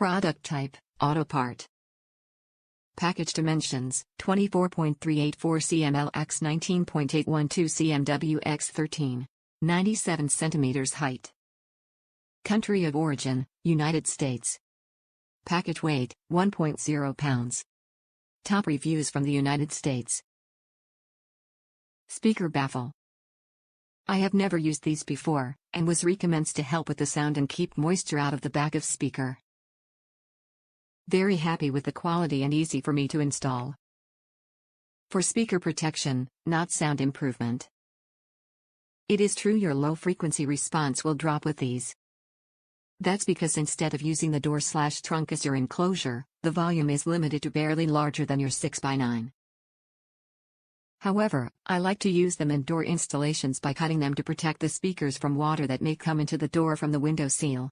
Product type, auto part. Package dimensions, 24.384 cm x 19.812 cm x 13. 97 cm height. Country of origin, United States. Package weight, 1.0 pounds. Top reviews from the United States. Speaker Baffle. I have never used these before, and was recommenced to help with the sound and keep moisture out of the back of speaker. Very happy with the quality and easy for me to install. For speaker protection, not sound improvement. It is true your low frequency response will drop with these. That's because instead of using the door/trunk as your enclosure, the volume is limited to barely larger than your 6x9. However, I like to use them in door installations by cutting them to protect the speakers from water that may come into the door from the window seal.